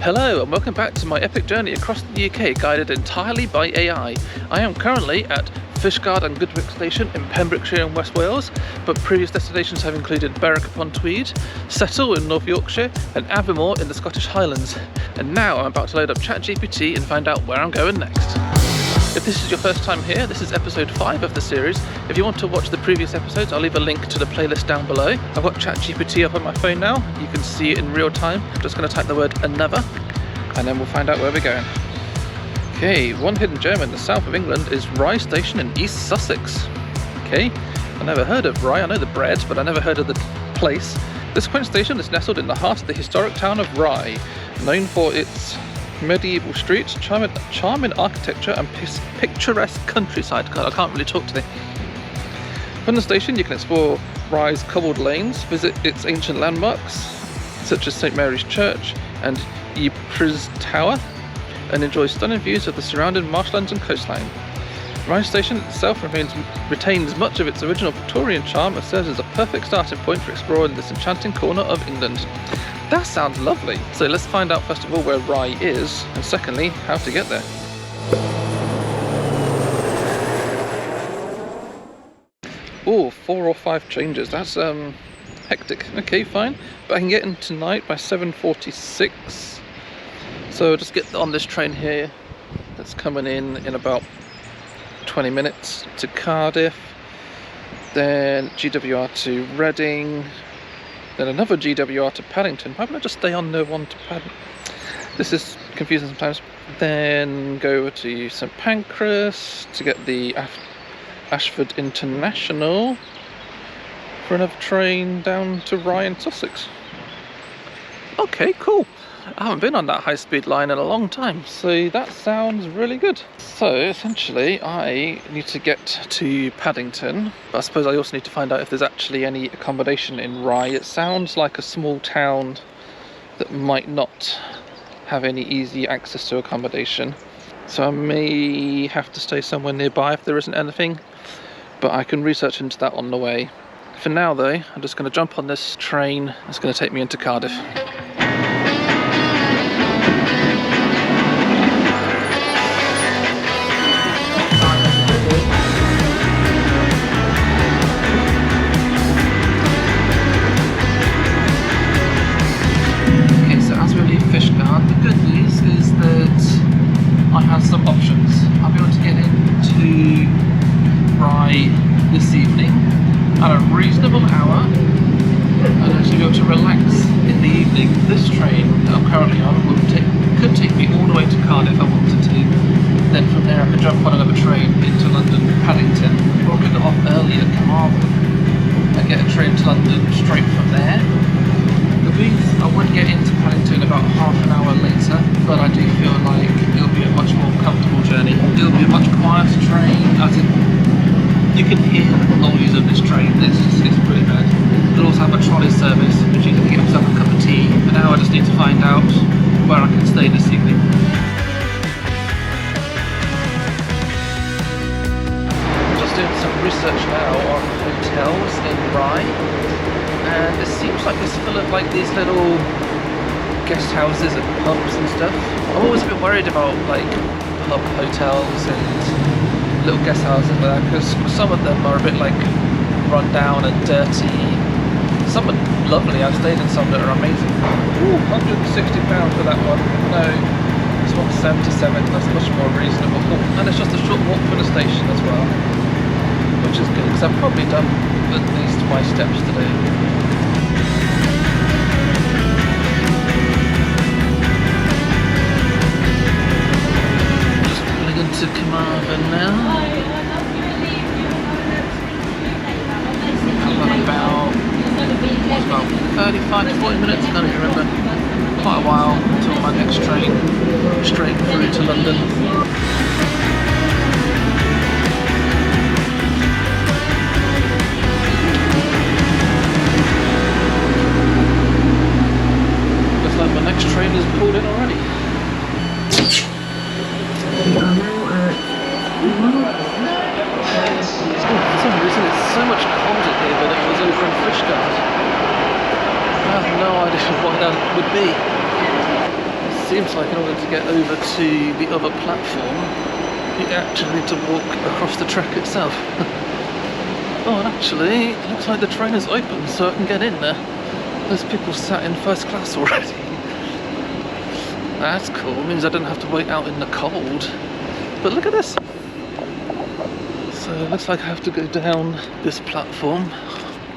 Hello and welcome back to my epic journey across the UK, guided entirely by AI. I am currently at Fishguard and Goodwick Station in Pembrokeshire in West Wales, but previous destinations have included Berwick-upon-Tweed, Settle in North Yorkshire and Abermore in the Scottish Highlands. And now I'm about to load up ChatGPT and find out where I'm going next. If this is your first time here, this is episode 5 of the series. If you want to watch the previous episodes, I'll leave a link to the playlist down below. I've got ChatGPT up on my phone now. You can see it in real time. I'm just going to type the word another, and then we'll find out where we're going. Okay, one hidden gem in the south of England is Rye Station in East Sussex. Okay, I never heard of Rye. I know the bread, but I never heard of the place. This quaint station is nestled in the heart of the historic town of Rye, known for its medieval streets, charming architecture and picturesque countryside. God, I can't really talk today. From the station you can explore Rye's cobbled lanes, visit its ancient landmarks such as St Mary's Church and Ypres Tower, and enjoy stunning views of the surrounding marshlands and coastline. Rye Station itself retains much of its original Victorian charm and serves as a perfect starting point for exploring this enchanting corner of England. That sounds lovely. So let's find out first of all where Rye is, and secondly, how to get there. Oh, 4 or 5 changes. That's hectic. Okay, fine. But I can get in tonight by 7:46. So I'll just get on this train here that's coming in about 20 minutes to Cardiff, then GWR to Reading, then another GWR to Paddington. Why don't I just stay on the one to Paddington? This is confusing sometimes. Then go over to St Pancras to get the Ashford International for another train down to Rye in Sussex. Okay, cool. I haven't been on that high-speed line in a long time, so that sounds really good. So essentially I need to get to Paddington, but I suppose I also need to find out if there's actually any accommodation in Rye. It sounds like a small town that might not have any easy access to accommodation, so I may have to stay somewhere nearby if there isn't anything, but I can research into that on the way. For now though, I'm just going to jump on this train that's going to take me into Cardiff. Fishguard. The good news is that I have some options. I'll be able to get into Rye this evening at a reasonable hour and actually be able to relax in the evening. This train that I'm currently on could take me all the way to Cardiff if I wanted to. Then from there I could jump on another train into London, Paddington, or I could get off early at Carmarthen and get a train to London straight from there. I would get into Paddington about half an hour later, but I do feel like it'll be a much more comfortable journey. It'll be a much quieter train, as in you can hear the noise of this train. It's pretty bad. It'll also have a trolley service, which you can get yourself a cup of tea, and now I just need to find out where I can stay this evening. I'm just doing some research now on hotels in Rye. And it seems like it's full of like these little guest houses and pubs and stuff. I've always been worried about like pub hotels and little guest houses like that, because some of them are a bit like run down and dirty. Some are lovely. I've stayed in some that are amazing. Ooh, £160 for that one. No, this one's 77. That's much more reasonable. And it's just a short walk from the station as well, which is good because I've probably done at least 5 steps today. Just pulling into Carmarthen now. I've got about 35 to 40 minutes, I can't even remember. Quite a while until my next train straight through to London. My next train is pulled in already. For some reason it's so much colder here than it was over in Fishguard. I have no idea what that would be. seems like in order to get over to the other platform, you actually need to walk across the track itself. Oh, and actually, it looks like the train is open, so I can get in there. There's people sat in first class already. That's cool, it means I don't have to wait out in the cold. But look at this! So it looks like I have to go down this platform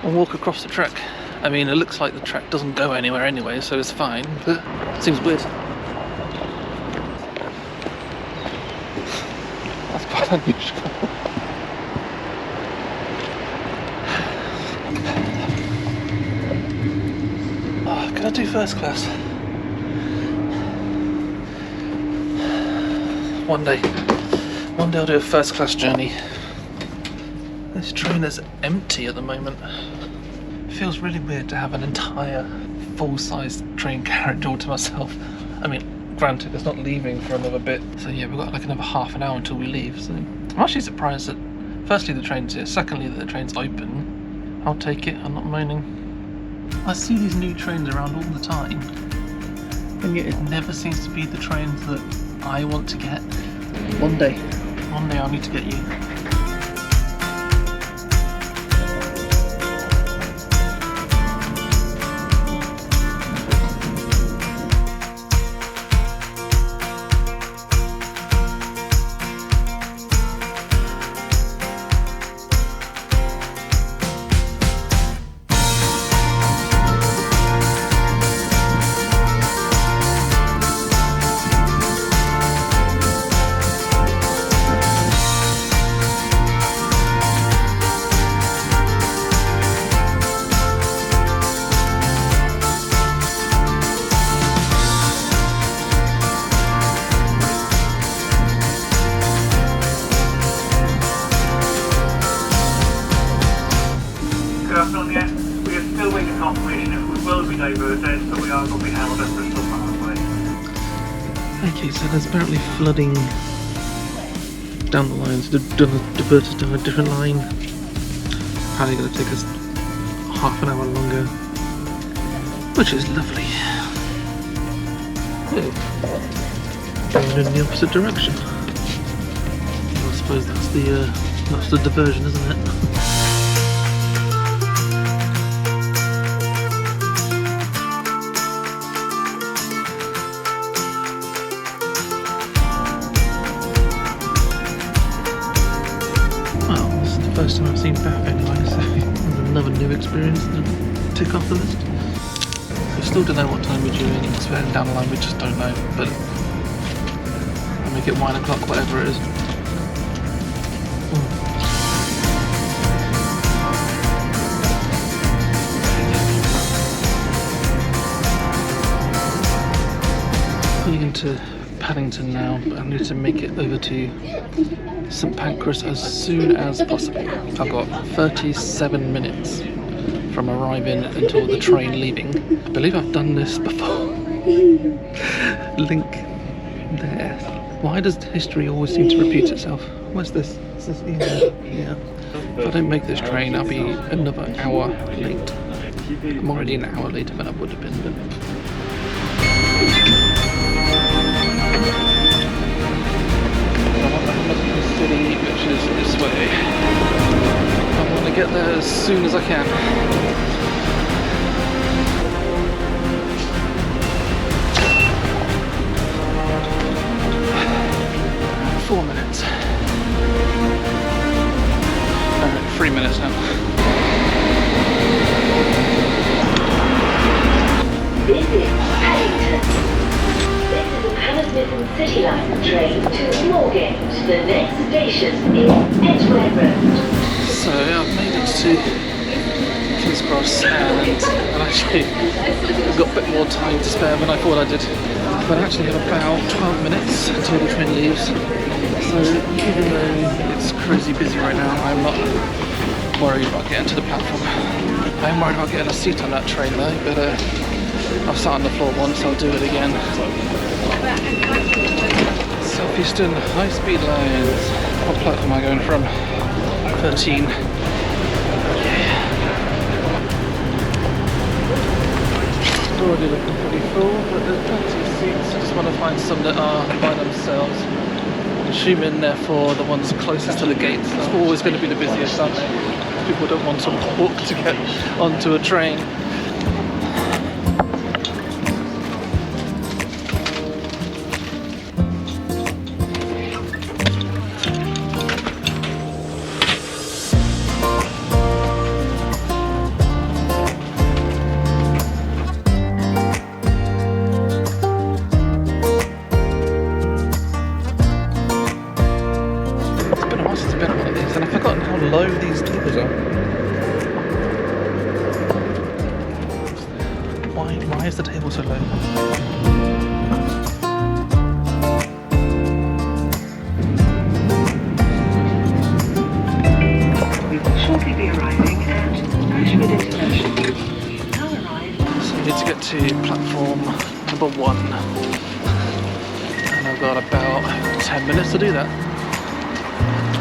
and walk across the track. I mean, it looks like the track doesn't go anywhere anyway, so it's fine, but it seems weird. That's quite unusual. Oh, can I do first class? One day I'll do a first class journey. This train is empty at the moment. It feels really weird to have an entire full-sized train carriage all to myself. I mean, granted, it's not leaving for another bit, so yeah, we've got like another half an hour until we leave. So I'm actually surprised that, firstly, the train's here, secondly, that the train's open. I'll take it, I'm not moaning. I see these new trains around all the time, and yet it never seems to be the trains that I want to get. One day I'll need to get you. We are still waiting confirmation if we will be diverted, so we are going to be held at Bristol Parkway. Okay, so there's apparently flooding down the line, so they've diverted to a different line. Apparently going to take us half an hour longer, which is lovely. Oh, going in the opposite direction. Well, I suppose that's the diversion, isn't it? First time I've seen Bath anyway, so another new experience to tick off the list. We still don't know what time we're doing, it's further down the line, we just don't know, but I'll make it 1 o'clock, whatever it is. Going into Paddington now, but I need to make it over to St Pancras as soon as possible. I've got 37 minutes from arriving until the train leaving. I believe I've done this before. Link there. Why does history always seem to repeat itself? Where's this? Is this here? If I don't make this train, I'll be another hour late. I'm already an hour later than I would have been. City, which is this way. I want to get there as soon as I can. 4 minutes. 3 minutes now. This is Paddington. Carmarthen City Line train to Moorgate. The next station is Edgware Road. So I've made it to King's Cross and actually I've got a bit more time to spare than I thought I did. But I actually have about 12 minutes until the train leaves. So even though it's crazy busy right now, I'm not worried about getting to the platform. I am worried about getting a seat on that train though, but I've sat on the floor once, I'll do it again. Southeastern high-speed lines. What platform am I going from? 13. Yeah. already looking pretty full, but there's plenty of seats. I just want to find some that are by themselves. I'm assuming therefore the ones closest to the gates. That's always going to be the busiest, aren't they? People don't want to walk to get onto a train. And I've forgotten how low these tables are. Why is the table so low? We will shortly be arriving at Fishguard International. Now arrived. So I need to get to platform number 1. And I've got about 10 minutes to do that.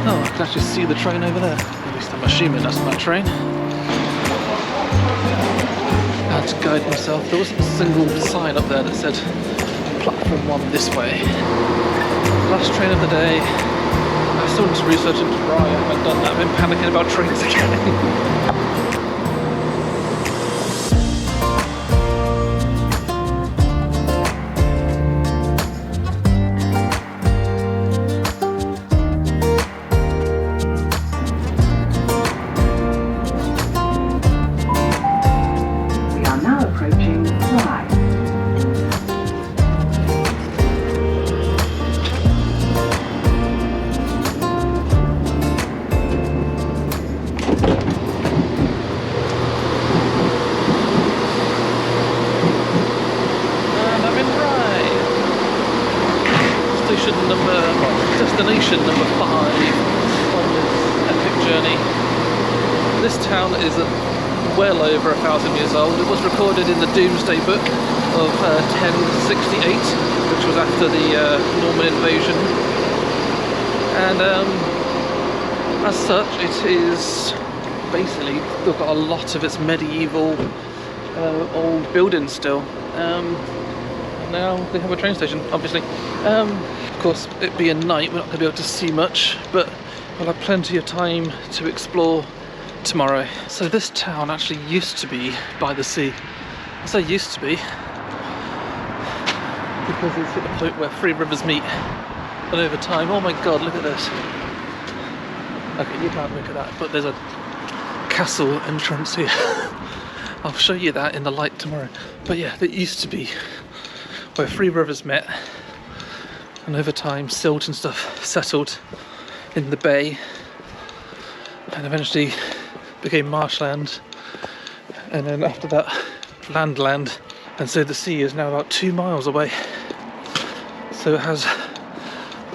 Oh, I can actually see the train over there. At least I'm assuming that's my train. I had to guide myself. There wasn't a single sign up there that said platform 1 this way. Last train of the day. I still need to research into Rye. I haven't done that. I've been panicking about trains again. Destination number 5 on this epic journey. This town is well over 1,000 years old. It was recorded in the Domesday Book of 1068, which was after the Norman invasion. And as such, it is basically still got a lot of its medieval old buildings still. Now they have a train station, obviously. Of course, it being night, we're not going to be able to see much, but we'll have plenty of time to explore tomorrow. So this town actually used to be by the sea. I say used to be because it's at the point where 3 rivers meet, and over time, oh my god, look at this. Okay, you can't look at that, but there's a castle entrance here. I'll show you that in the light tomorrow. But yeah, it used to be where 3 rivers met, and over time silt and stuff settled in the bay and eventually became marshland, and then after that land, and so the sea is now about 2 miles away. So it has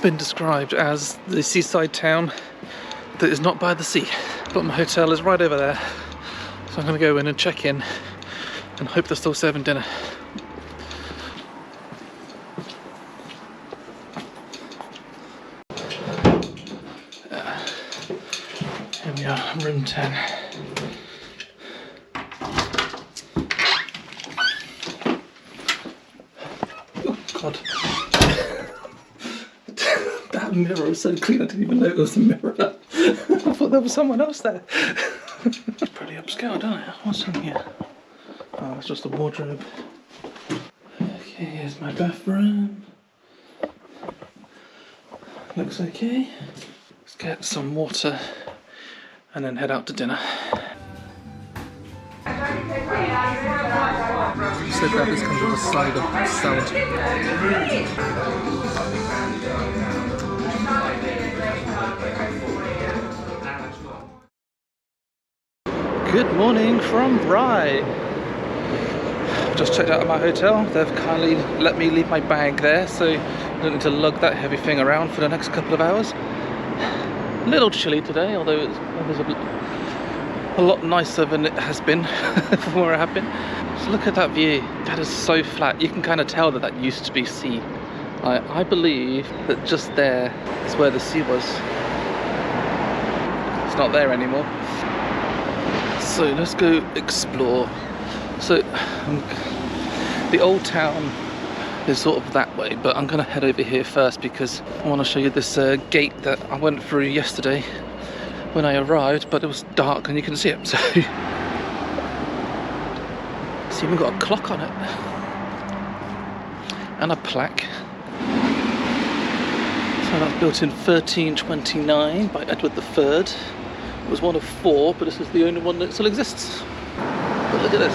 been described as the seaside town that is not by the sea. But my hotel is right over there, so I'm going to go in and check in and hope they're still serving dinner. Here we are, room 10. Oh God. That mirror was so clean I didn't even know it was a mirror. I thought there was someone else there. It's pretty upscale, doesn't it? What's in here? Oh, it's just a wardrobe. Okay, here's my bathroom. Looks okay. Let's get some water and then head out to dinner. So glad this comes with a side of salad. Good morning from Rye. Just checked out of my hotel. They've kindly let me leave my bag there, so I don't need to lug that heavy thing around for the next couple of hours. A little chilly today, although it was a lot nicer than it has been from where I have been. So look at that view. That is so flat. You can kind of tell that that used to be sea. I believe that just there is where the sea was. It's not there anymore. So let's go explore. So The old town is sort of that way, but I'm going to head over here first because I want to show you this gate that I went through yesterday when I arrived, but it was dark and you can see it. So it's even got a clock on it and a plaque. So that's built in 1329 by Edward III. It was one of 4, but this is the only one that still exists. But look at this.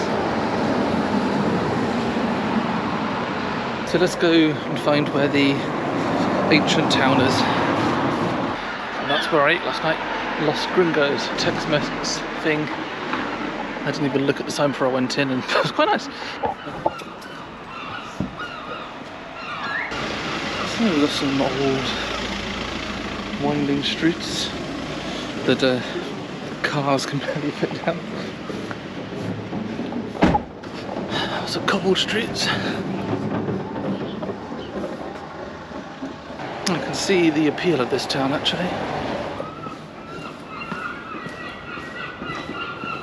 So let's go and find where the ancient town is. And that's where I ate last night. Los Gringos, Tex-Mex thing. I didn't even look at the sign before I went in, and it was quite nice. So we've got some old winding streets that cars can barely fit down. Some cobbled streets. I can see the appeal of this town actually.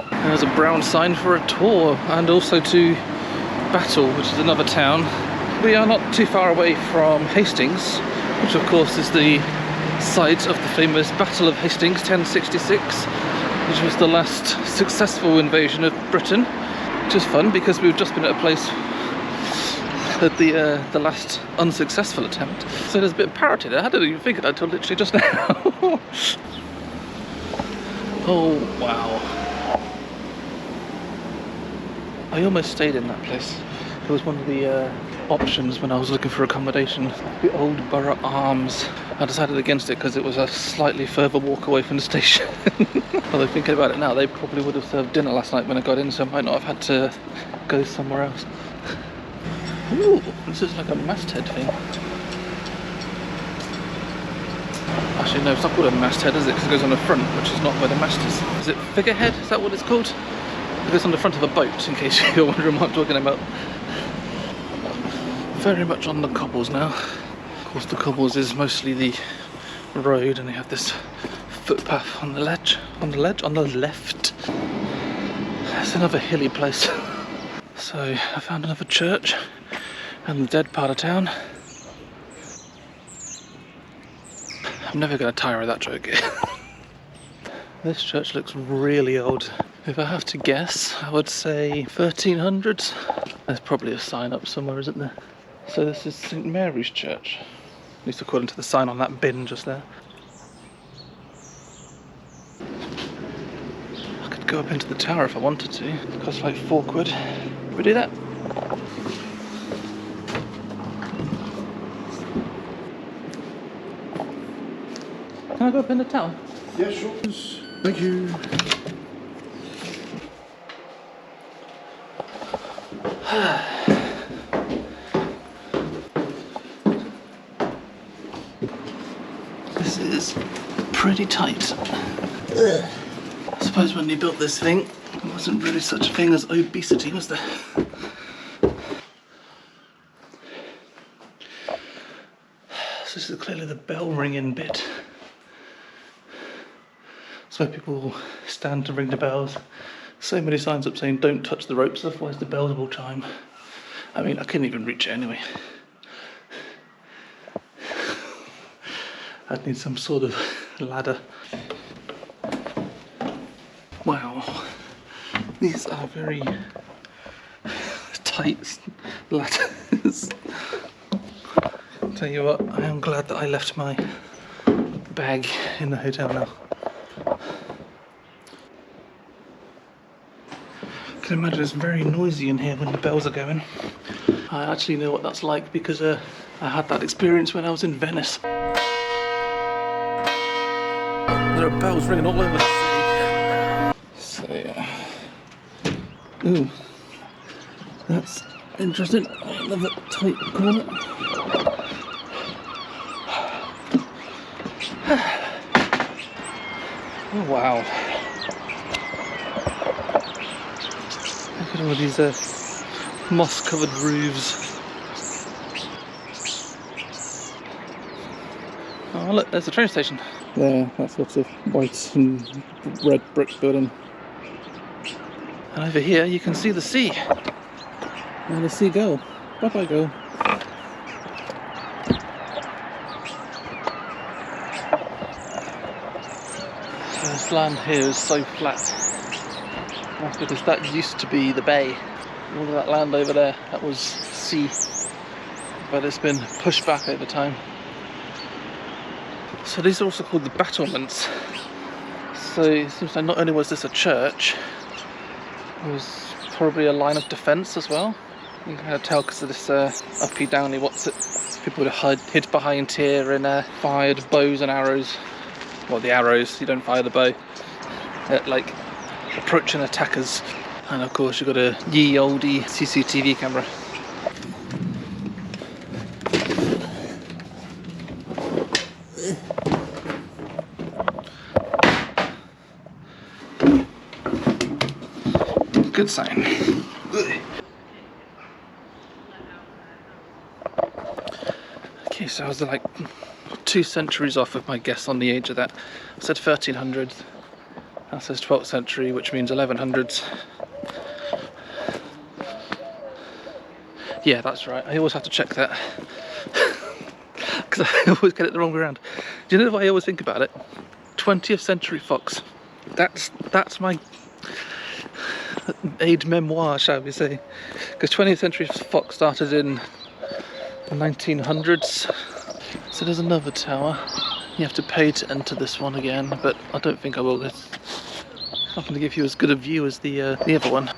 There's a brown sign for a tour and also to Battle, which is another town. We are not too far away from Hastings, which of course is the site of the famous Battle of Hastings 1066, which was the last successful invasion of Britain, which is fun because we've just been at a place at the last unsuccessful attempt. So there's a bit of parity there. I didn't even think of that until literally just now. Oh wow. I almost stayed in that place. It was one of the options when I was looking for accommodation. The old Borough Arms. I decided against it because it was a slightly further walk away from the station. Although thinking about it now, they probably would have served dinner last night when I got in, so I might not have had to go somewhere else. Ooh, this is like a masthead thing. Actually no, it's not called a masthead, is it? Because it goes on the front, which is not where the mast is. Is it figurehead? Is that what it's called? It goes on the front of a boat, in case you're wondering what I'm talking about. Very much on the cobbles now. Of course the cobbles is mostly the road, and they have this footpath on the ledge, on the left. It's another hilly place. So I found another church in the dead part of town. I'm never going to tire of that joke. This church looks really old. If I have to guess, I would say 1300s. There's probably a sign up somewhere, isn't there? So this is St Mary's Church, at least according to the sign on that bin just there. I could go up into the tower if I wanted to. It costs like £4. Should we do that? Can I go up in the tower? Yeah, sure. Thank you. This is pretty tight. I suppose when they built this thing, there wasn't really such a thing as obesity, was there? So this is clearly the bell ringing bit. So people stand to ring the bells. So many signs up saying don't touch the ropes, otherwise the bells will chime. I mean, I couldn't even reach it anyway. I'd need some sort of ladder. Wow, these are very tight ladders. Tell you what, I am glad that I left my bag in the hotel now. I can imagine it's very noisy in here when the bells are going. I actually know what that's like because I had that experience when I was in Venice. There are bells ringing all over the city. So yeah. Ooh, that's interesting. Another tight corner. Oh wow. Look at all these moss-covered roofs. Oh look, there's a train station. There, that's lots of white and red brick building. And over here you can see the sea. And a seagull. Bye-bye, girl. So this land here is so flat. That's because that used to be the bay. All of that land over there, that was sea. But it's been pushed back over time. So these are also called the battlements. So it seems like not only was this a church, it was probably a line of defence as well. You can kind of tell because of this uppy downy what's it. People would have hid behind here and fired bows and arrows. Well, the arrows, you don't fire the bow. Like approaching attackers. And of course you've got a ye olde CCTV camera. Good sign. Okay, so I was like 2 centuries off of my guess on the age of that. I said 1300s. That says 12th century, which means 1100s. Yeah, that's right. I always have to check that because I always get it the wrong way around. Do you know what I always think about it? 20th century fox. That's my aide memoir, shall we say? Because 20th century fox started in the 1900s. So there's another tower. You have to pay to enter this one again, but I don't think I will. It's not going to give you as good a view as the other one.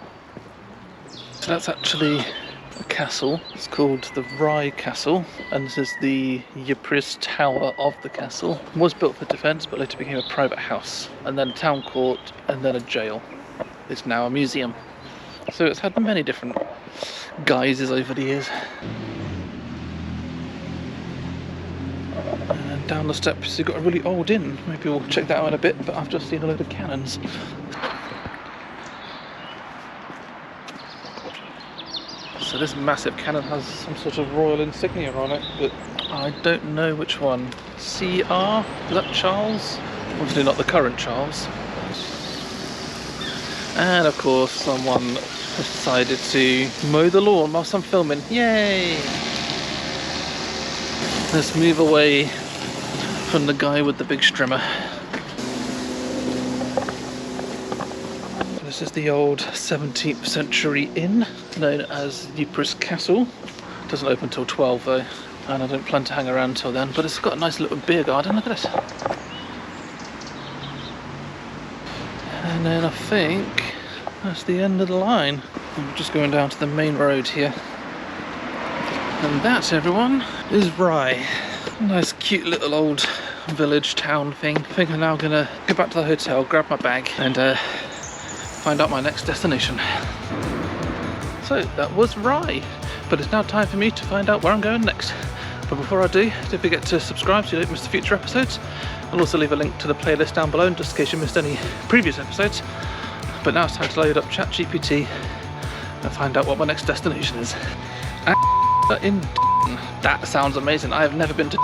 So that's actually a castle. It's called the Rye Castle, and this is the Ypres Tower of the castle. It was built for defence, but later became a private house, and then a town court, and then a jail. It's now a museum. So it's had many different guises over the years. And down the steps you've got a really old inn. Maybe we'll check that out in a bit, but I've just seen a load of cannons. So this massive cannon has some sort of royal insignia on it, but I don't know which one. CR? Is that Charles? Obviously not the current Charles. And of course someone decided to mow the lawn whilst I'm filming. Yay! Let's move away from the guy with the big strimmer. This is the old 17th century inn known as Ypres Castle. It doesn't open until 12 though, and I don't plan to hang around until then, but it's got a nice little beer garden, look at this. And then I think that's the end of the line. I'm just going down to the main road here. And that, everyone, is Rye. Nice cute little old village town thing. I think I'm now gonna go back to the hotel, grab my bag and find out my next destination. So that was Rye, but it's now time for me to find out where I'm going next. But before I do, don't forget to subscribe so you don't miss the future episodes. I'll also leave a link to the playlist down below just in case you missed any previous episodes. But now it's time to load up ChatGPT and find out what my next destination is. In that sounds amazing. I have never been to